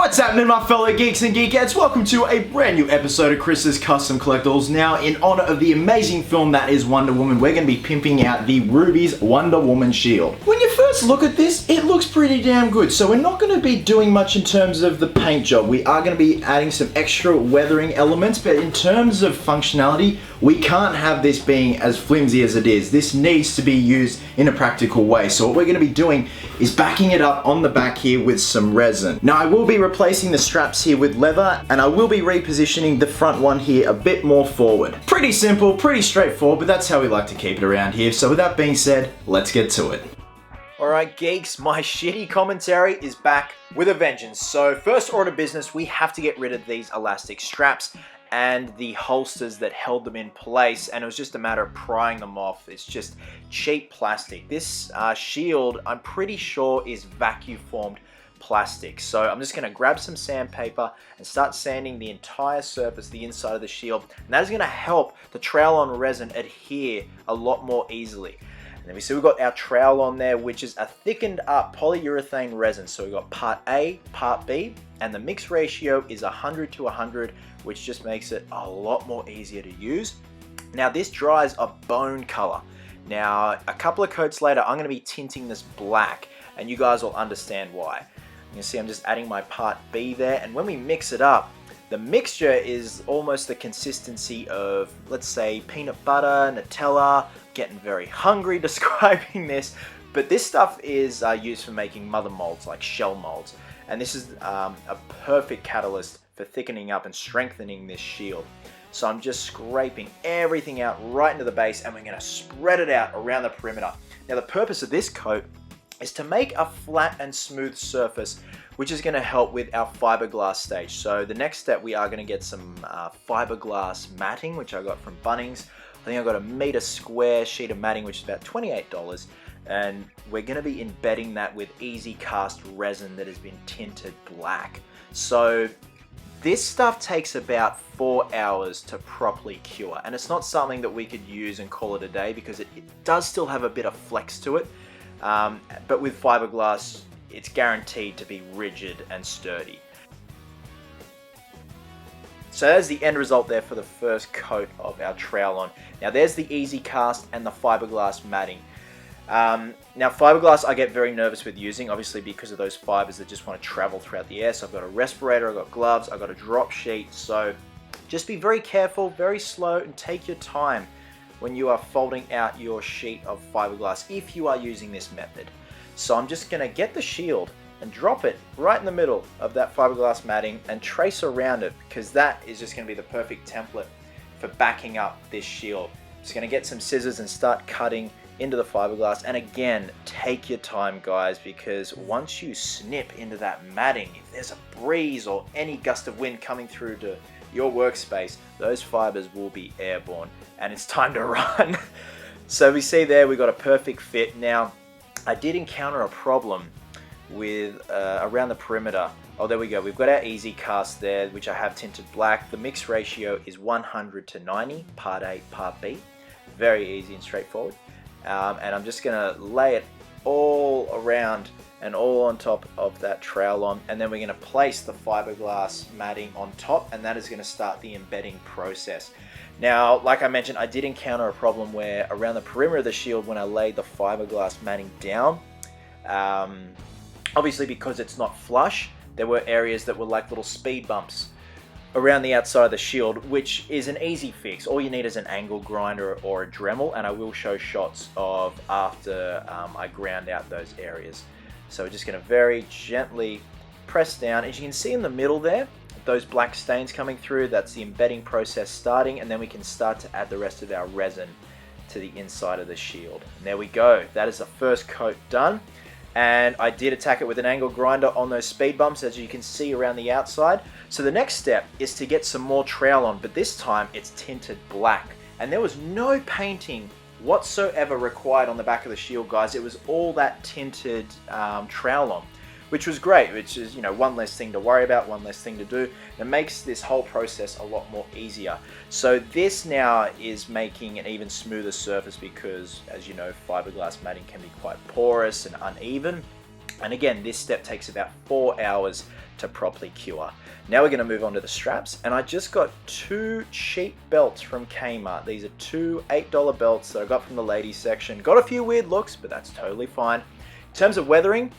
What's happening, my fellow geeks and geekettes? Welcome to a brand new episode of Chris's Custom Collectables. Now, in honor of the amazing film that is Wonder Woman, we're going to be pimping out the Rubies Wonder Woman Shield. When you first look at this, it looks pretty damn good. So we're not going to be doing much in terms of the paint job. We are going to be adding some extra weathering elements, but in terms of functionality, we can't have this being as flimsy as it is. This needs to be used in a practical way. So what we're going to be doing is backing it up on the back here with some resin. Now, I will be replacing the straps here with leather, and I will be repositioning the front one here a bit more forward. Pretty simple, pretty straightforward, but that's how we like to keep it around here. So with that being said, let's get to it. Alright geeks, my shitty commentary is back with a vengeance. So first order of business, we have to get rid of these elastic straps and the holsters that held them in place, and it was just a matter of prying them off. It's just cheap plastic. This shield, I'm pretty sure, is vacuum formed plastic. So I'm just going to grab some sandpaper and start sanding the entire surface, the inside of the shield, and that is going to help the trowel on resin adhere a lot more easily. And then we see we've got our trowel on there, which is a thickened up polyurethane resin. So we've got part A, part B, and the mix ratio is 100 to 100, which just makes it a lot more easier to use. Now this dries a bone color. Now a couple of coats later, I'm going to be tinting this black, and you guys will understand why. You can see I'm just adding my part B there, and when we mix it up, the mixture is almost the consistency of, let's say, peanut butter, Nutella. Getting very hungry describing this, but this stuff is used for making mother molds, like shell molds, and this is a perfect catalyst for thickening up and strengthening this shield. So I'm just scraping everything out right into the base, and we're going to spread it out around the perimeter. Now the purpose of this coat is to make a flat and smooth surface, which is going to help with our fiberglass stage. So the next step, we are going to get some fiberglass matting, which I got from Bunnings. I think I got a meter square sheet of matting, which is about $28, and we're going to be embedding that with easy cast resin that has been tinted black. So this stuff takes about 4 hours to properly cure, and it's not something that we could use and call it a day, because it does still have a bit of flex to it. But with fiberglass, it's guaranteed to be rigid and sturdy. So there's the end result there for the first coat of our trowel on. Now there's the easy cast and the fiberglass matting. Now fiberglass I get very nervous with using, obviously because of those fibers that just want to travel throughout the air. So I've got a respirator, I've got gloves, I've got a drop sheet. So just be very careful, very slow, and take your time when you are folding out your sheet of fiberglass if you are using this method. So I'm just going to get the shield and drop it right in the middle of that fiberglass matting and trace around it, because that is just going to be the perfect template for backing up this shield. Just going to get some scissors and start cutting into the fiberglass, and again, take your time guys, because once you snip into that matting, if there's a breeze or any gust of wind coming through to your workspace, those fibers will be airborne and it's time to run. So we see there we got a perfect fit. Now I did encounter a problem with around the perimeter. Oh, there we go. We've got our easy cast there, which I have tinted black. The mix ratio is 100 to 90, part A, part B. Very easy and straightforward. And I'm just going to lay it all around and all on top of that trowel on, and then we're going to place the fiberglass matting on top, and that is going to start the embedding process. Now, like I mentioned, I did encounter a problem where around the perimeter of the shield, when I laid the fiberglass matting down, obviously because it's not flush, there were areas that were like little speed bumps around the outside of the shield, which is an easy fix. All you need is an angle grinder or a Dremel, and I will show shots of after I ground out those areas. So we're just going to very gently press down. As you can see in the middle there, those black stains coming through, that's the embedding process starting, and then we can start to add the rest of our resin to the inside of the shield. And there we go. That is the first coat done. And I did attack it with an angle grinder on those speed bumps, as you can see around the outside. So the next step is to get some more trowel on, but this time it's tinted black. And there was no painting whatsoever required on the back of the shield, guys. It was all that tinted trowel on, which was great, which is, you know, one less thing to worry about, one less thing to do. It makes this whole process a lot more easier. So this now is making an even smoother surface because, as you know, fiberglass matting can be quite porous and uneven. And again, this step takes about 4 hours to properly cure. Now we're going to move on to the straps, and I just got 2 cheap belts from Kmart. These are 2 $8 belts that I got from the ladies section. Got a few weird looks, but that's totally fine. In terms of weathering,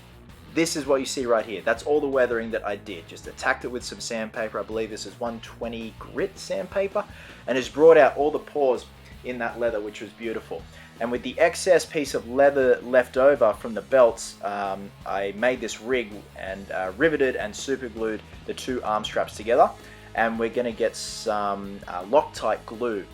this is what you see right here. That's all the weathering that I did. Just attacked it with some sandpaper. I believe this is 120 grit sandpaper, and it's brought out all the pores in that leather, which was beautiful. And with the excess piece of leather left over from the belts, I made this rig and riveted and super glued the 2 arm straps together. And we're going to get some Loctite glue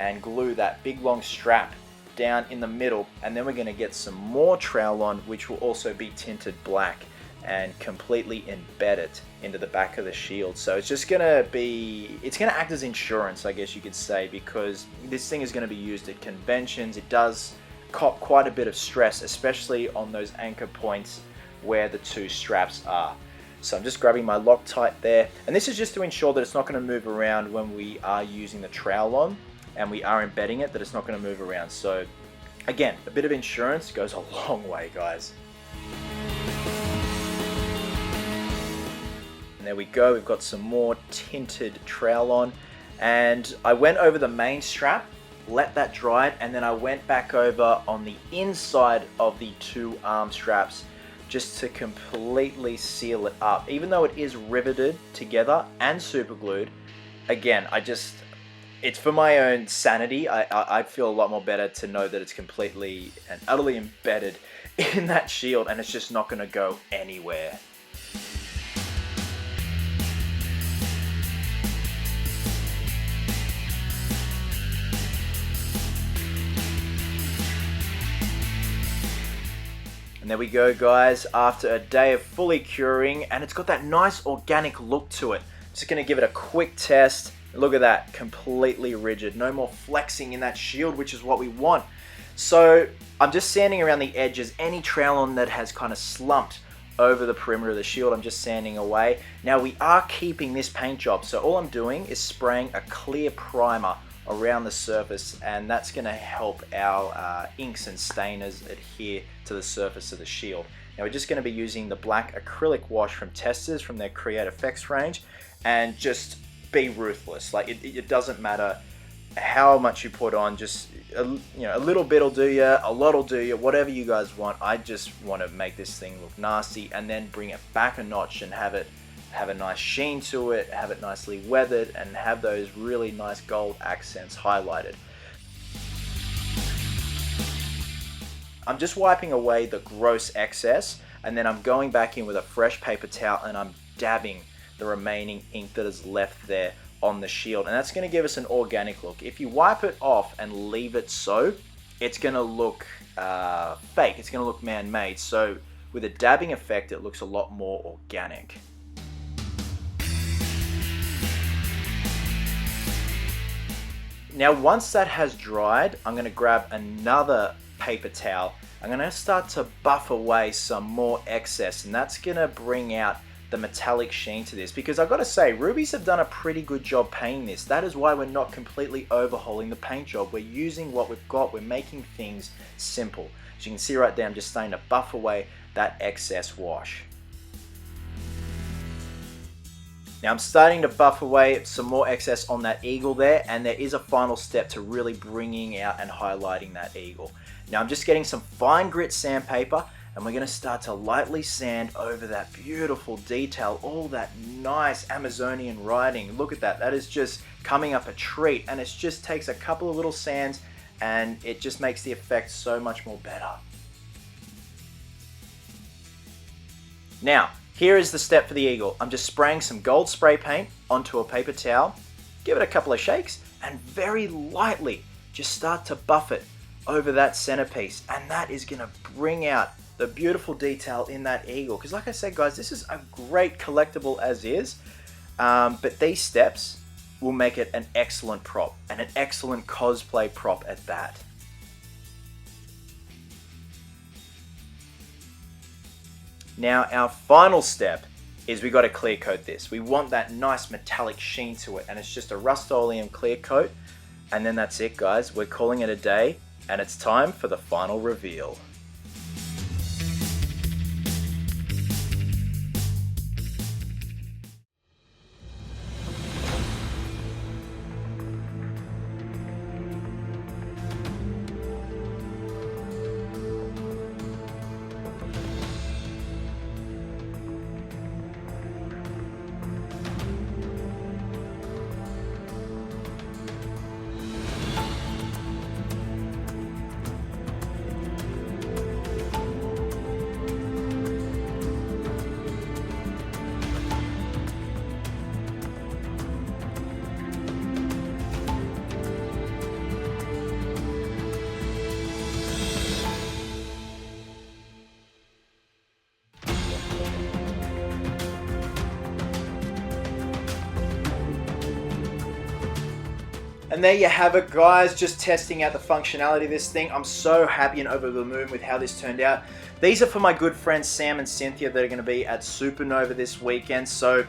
and glue that big long strap down in the middle. And then we're going to get some more trowel on, which will also be tinted black, and completely embed it into the back of the shield. So it's just gonna be, it's gonna act as insurance, I guess you could say, because this thing is gonna be used at conventions. It does cop quite a bit of stress, especially on those anchor points where the 2 straps are. So I'm just grabbing my Loctite there, and this is just to ensure that it's not gonna move around when we are using the trowel on and we are embedding it, that it's not gonna move around. So again, a bit of insurance goes a long way, guys. There we go, we've got some more tinted trowel on, and I went over the main strap, let that dry, and then I went back over on the inside of the 2 arm straps just to completely seal it up. Even though it is riveted together and super glued, again, it's for my own sanity. I feel a lot more better to know that it's completely and utterly embedded in that shield, and it's just not going to go anywhere. And there we go, guys, after a day of fully curing, and it's got that nice organic look to it. Just gonna give it a quick test. Look at that, completely rigid. No more flexing in that shield, which is what we want. So I'm just sanding around the edges. Any trowel on that has kind of slumped over the perimeter of the shield, I'm just sanding away. Now we are keeping this paint job, so all I'm doing is spraying a clear primer around the surface, and that's going to help our inks and stainers adhere to the surface of the shield. Now we're just going to be using the black acrylic wash from Testers from their Create Effects range, and just be ruthless. Like it doesn't matter how much you put on, just a little bit will do you, a lot will do you, whatever you guys want. I just want to make this thing look nasty and then bring it back a notch and have a nice sheen to it, have it nicely weathered, and have those really nice gold accents highlighted. I'm just wiping away the gross excess, and then I'm going back in with a fresh paper towel and I'm dabbing the remaining ink that is left there on the shield, and that's going to give us an organic look. If you wipe it off and leave it so, it's going to look fake, it's going to look man-made. So with a dabbing effect, it looks a lot more organic. Now once that has dried, I'm going to grab another paper towel. I'm going to start to buff away some more excess, and that's going to bring out the metallic sheen to this, because I've got to say, Rubies have done a pretty good job painting this. That is why we're not completely overhauling the paint job. We're using what we've got. We're making things simple. As you can see right there, I'm just starting to buff away that excess wash. Now I'm starting to buff away some more excess on that eagle there, and there is a final step to really bringing out and highlighting that eagle. Now I'm just getting some fine grit sandpaper, and we're going to start to lightly sand over that beautiful detail, all that nice Amazonian writing. Look at that, that is just coming up a treat, and it just takes a couple of little sands and it just makes the effect so much more better. Now, here is the step for the eagle. I'm just spraying some gold spray paint onto a paper towel, give it a couple of shakes, and very lightly just start to buff it over that centerpiece, and that is going to bring out the beautiful detail in that eagle. Because like I said, guys, this is a great collectible as is, but these steps will make it an excellent prop, and an excellent cosplay prop at that. Now our final step is we got to clear coat this. We want that nice metallic sheen to it, and it's just a Rust-Oleum clear coat, and then that's it, guys. We're calling it a day, and it's time for the final reveal. And there you have it, guys, just testing out the functionality of this thing. I'm so happy and over the moon with how this turned out. These are for my good friends Sam and Cynthia that are going to be at Supernova this weekend, so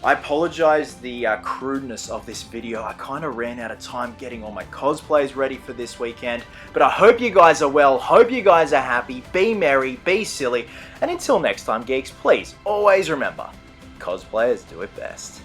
I apologize the crudeness of this video. I kind of ran out of time getting all my cosplays ready for this weekend, but I hope you guys are well, hope you guys are happy, be merry, be silly, and until next time, geeks, please always remember, cosplayers do it best.